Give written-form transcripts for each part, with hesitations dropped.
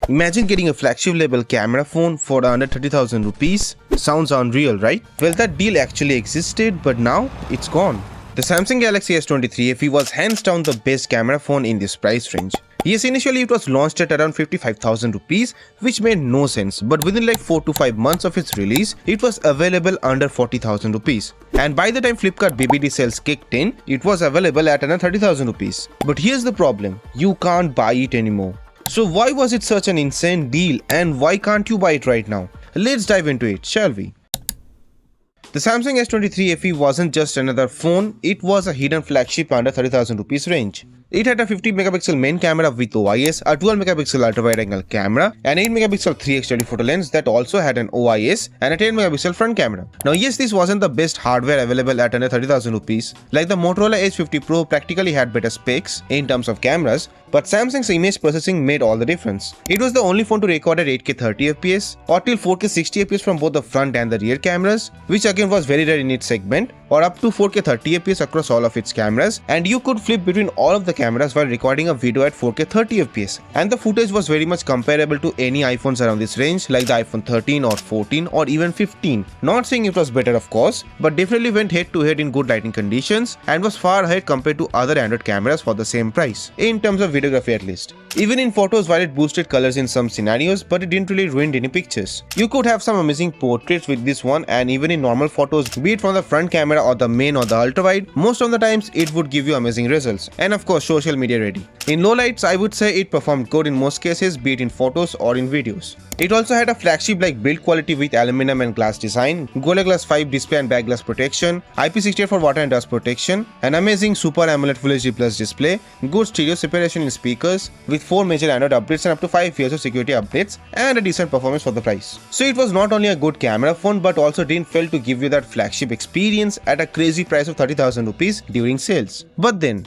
Imagine getting a flagship level camera phone for under 30,000 rupees. Sounds unreal, right? Well, that deal actually existed, but now it's gone. The Samsung Galaxy S23 FE was hands down the best camera phone in this price range. Yes, initially it was launched at around 55,000 rupees, which made no sense, but within like 4 to 5 months of its release, it was available under 40,000 rupees. And by the time Flipkart BBD sales kicked in, it was available at around 30,000 rupees. But here's the problem, you can't buy it anymore. So why was it such an insane deal and why can't you buy it right now? Let's dive into it, shall we? The Samsung S23 FE wasn't just another phone, it was a hidden flagship under 30,000 rupees range. It had a 50 megapixel main camera with OIS, a 12 megapixel ultra wide angle camera, an 8 megapixel 3x telephoto lens that also had an OIS, and a 10 megapixel front camera. Now yes, this wasn't the best hardware available at under 30,000 rupees. Like the Motorola Edge 50 Pro practically had better specs in terms of cameras, but Samsung's image processing made all the difference. It was the only phone to record at 8K 30fps or till 4K 60fps from both the front and the rear cameras, which again was very rare in its segment, or up to 4K 30fps across all of its cameras, and you could flip between all of the cameras while recording a video at 4K 30fps. And the footage was very much comparable to any iPhones around this range, like the iPhone 13 or 14 or even 15. Not saying it was better of course, but definitely went head to head in good lighting conditions and was far ahead compared to other Android cameras for the same price, in terms of videography at least. Even in photos, while it boosted colors in some scenarios, but it didn't really ruin any pictures. You could have some amazing portraits with this one, and even in normal photos, be it from the front camera or the main or the ultra wide, most of the times it would give you amazing results, and of course social media ready. In low lights, I would say it performed good in most cases, be it in photos or in videos. It also had a flagship like build quality with aluminum and glass design, Gorilla Glass 5 display and back glass protection, IP68 for water and dust protection, an amazing Super AMOLED Full HD Plus display, good stereo separation in speakers, with 4 major Android updates and up to 5 years of security updates, and a decent performance for the price. So it was not only a good camera phone but also didn't fail to give you that flagship experience at a crazy price of 30,000 rupees during sales. But then,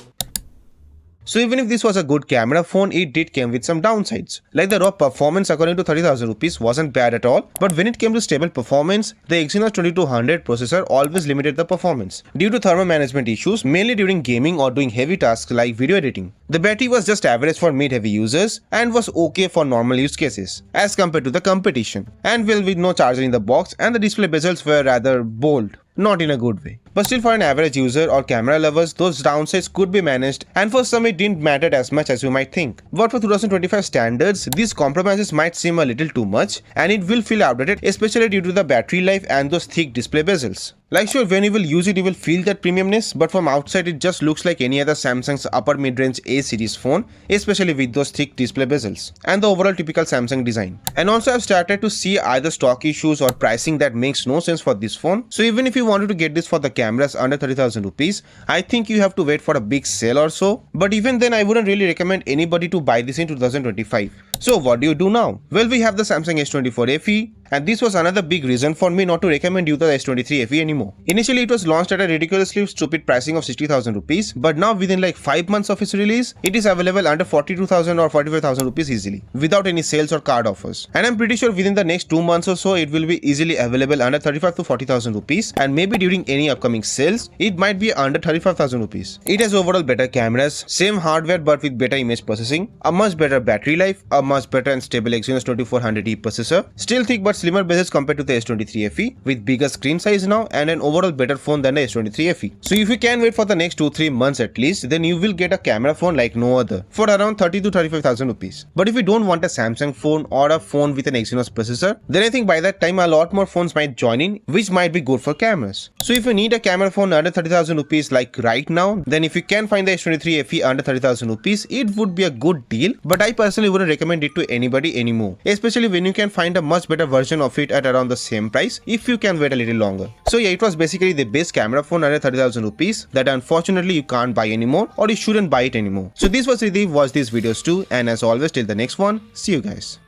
so even if this was a good camera phone, it did come with some downsides. Like the raw performance according to 30,000 rupees wasn't bad at all, but when it came to stable performance, the Exynos 2200 processor always limited the performance due to thermal management issues, mainly during gaming or doing heavy tasks like video editing. The battery was just average for mid-heavy users and was okay for normal use cases as compared to the competition, and well, with no charger in the box, and the display bezels were rather bold. Not in a good way. But still, for an average user or camera lovers, those downsides could be managed, and for some it didn't matter as much as you might think. But for 2025 standards, these compromises might seem a little too much, and it will feel outdated, especially due to the battery life and those thick display bezels. Like sure, when you will use it, you will feel that premiumness, but from outside it just looks like any other Samsung's upper mid-range A series phone, especially with those thick display bezels and the overall typical Samsung design. And also I've started to see either stock issues or pricing that makes no sense for this phone. So even if you wanted to get this for the cameras under 30,000 rupees, I think you have to wait for a big sale or so. But even then, I wouldn't really recommend anybody to buy this in 2025. So what do you do now? Well, we have the Samsung S24 FE, and this was another big reason for me not to recommend you the S23 FE anymore. Initially, it was launched at a ridiculously stupid pricing of 60,000 rupees, but now within like 5 months of its release, it is available under 42,000 or 45,000 rupees easily, without any sales or card offers. And I'm pretty sure within the next 2 months or so, it will be easily available under 35 to 40,000 rupees, and maybe during any upcoming sales, it might be under 35,000 rupees. It has overall better cameras, same hardware but with better image processing, a much better battery life, a much better and stable Exynos 2400E processor, still thick but slimmer bezels compared to the S23 FE, with bigger screen size now, and an overall better phone than the S23 FE. So if you can wait for the next 2-3 months at least, then you will get a camera phone like no other for around 30 to 35,000 rupees. But if you don't want a Samsung phone or a phone with an Exynos processor, then I think by that time a lot more phones might join in, which might be good for cameras. So if you need a camera phone under 30,000 rupees like right now, then if you can find the S23 FE under 30,000 rupees, it would be a good deal, but I personally wouldn't recommend it to anybody anymore, especially when you can find a much better version of it at around the same price if you can wait a little longer. So yeah, it was basically the best camera phone under 30,000 rupees that unfortunately you can't buy anymore, or you shouldn't buy it anymore. So this was Riddhi, watch these videos too, and as always till the next one, see you guys.